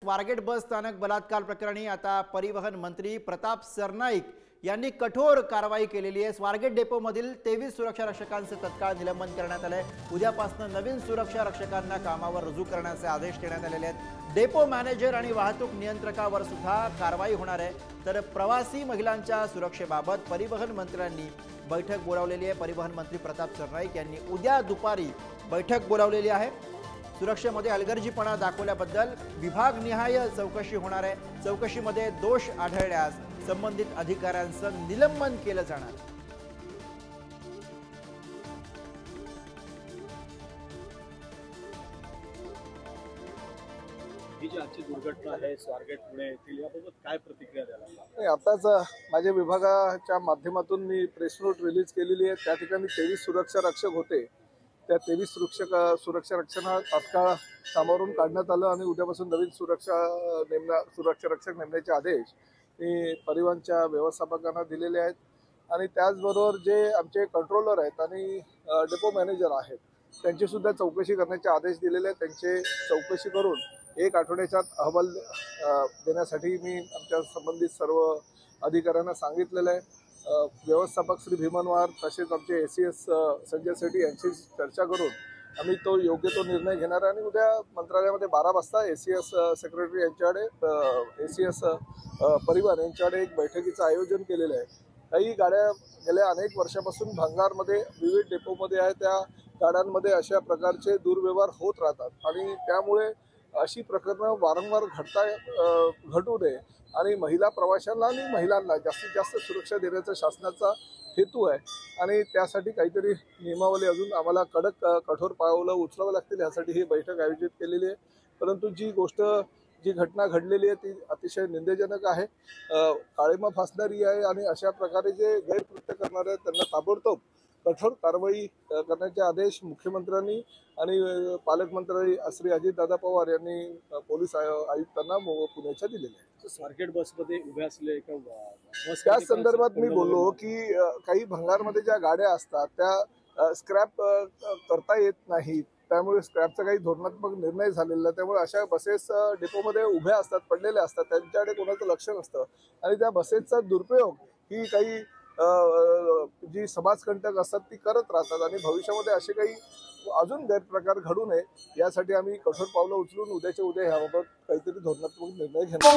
स्वारगेट बस स्थानक बलात्कार प्रकरणी आता परिवहन मंत्री प्रताप सरनाईक यांनी कठोर कारवाई केलेली आहे। स्वारगेट डेपो मधील 23 सुरक्षा रक्षकांचे तत्काळ निलंबन करण्यात आले। उद्यापासून नवीन सुरक्षा रक्षकांना कामावर रुजू करण्याचे आदेश देण्यात आलेले आहेत। डेपो मॅनेजर आणि वाहतूक नियंत्रकावर सुद्धा कारवाई होणार आहे। तर प्रवासी महिलांच्या सुरक्षेबाबत परिवहन मंत्र्यांनी बैठक बोलावलेली आहे। परिवहन मंत्री प्रताप सरनाईक यांनी उद्या दुपारी बैठक बोलावलेली आहे। सुरक्षेमध्ये हलगर्जीपणा दाखवल्याबद्दल विभागनिहाय चौकशी होणार आहे। चौकशीमध्ये दोष आढळल्यास संबंधित अधिकाऱ्यांचं निलंबन केलं जाणार। ही जी आजची दुर्घटना आहे स्वारगेट पुणे येथील याबाबत काय प्रतिक्रिया द्यायला? आताच माझ्या विभागाच्या माध्यमातून मी प्रेस नोट रिलीज केलेली आहे। त्या ठिकाणी 23 सुरक्षा रक्षक होते। त्या 23 सुरक्षा रक्षकांना तात्काळ कामावरून काढण्यात आलं आणि उद्यापासून नवीन सुरक्षा रक्षक नेमण्याचे आदेश मी परिवहनच्या व्यवस्थापकांना दिलेले आहेत। आणि त्याचबरोबर जे आमचे कंट्रोलर आहेत आणि डेपो मॅनेजर आहेत त्यांची सुद्धा चौकशी करण्याचे आदेश दिलेले आहेत। त्यांचे चौकशी करून 1 आठवड्याच्या अहवाल देण्यासाठी मी आमच्या संबंधित सर्व अधिकाऱ्यांना सांगितलेलं आहे। व्यवस्थापक श्री भीमनवार तसेच आमचे ACS संजय सेठी यांची चर्चा करून आम्ही योग्य तो निर्णय घेणार आहे। आणि उद्या मंत्रालयामध्ये 12 वाजता ACS सेक्रेटरी यांच्याकडे ACS परिवहन यांच्याकडे एक बैठकीचं आयोजन केलेलं आहे। काही गाड्या गेल्या अनेक वर्षापासून भंगारमध्ये विविध डेपोमध्ये आहे। त्या गाड्यांमध्ये अशा प्रकारचे दुर्व्यवहार होत राहतात आणि त्यामुळे अशी प्रकरणं वारंवार घडू नये आणि महिला प्रवाशांना आणि महिलांना जास्तीत जास्त सुरक्षा देण्याचा शासनाचा हेतू आहे। आणि त्यासाठी काहीतरी नियमावली अजून आम्हाला कठोर पावलं उचलावं लागतील यासाठी ही बैठक आयोजित केलेली आहे। परंतु जी घटना घडलेली आहे ती अतिशय निंदजनक आहे, काळिमा फासणारी आहे आणि अशा प्रकारे जे गैरकृत्य करणारे आहेत त्यांना ताबडतोब कठोर कारवाई करण्याचे आदेश मुख्यमंत्र्यांनी आणि पालकमंत्री श्री अजितदादा पवार यांनी पोलीस आयुक्तांना पुण्याच्या दिलेले आहे। स्वारगेट बसमध्ये उभे असले त्या संदर्भात मी बोललो की काही भंगारमध्ये ज्या गाड्या असतात त्या स्क्रॅप करता येत नाहीत, त्यामुळे स्क्रॅपचा काही धोरणात्मक निर्णय झालेला, त्यामुळे अशा बसेस डेपोमध्ये उभ्या असतात, पडलेल्या असतात, त्यांच्याकडे कोणाचं लक्ष नसतं आणि त्या बसेसचा दुरुपयोग ही काही जी समाजकंटक असतात ती करत राहतात आणि भविष्यामध्ये असे काही अजून गैरप्रकार घडू नये यासाठी आम्ही कठोर पावलं उचलून उद्याच्या उद्या ह्याबाबत काहीतरी धोरणात्मक निर्णय घेणार।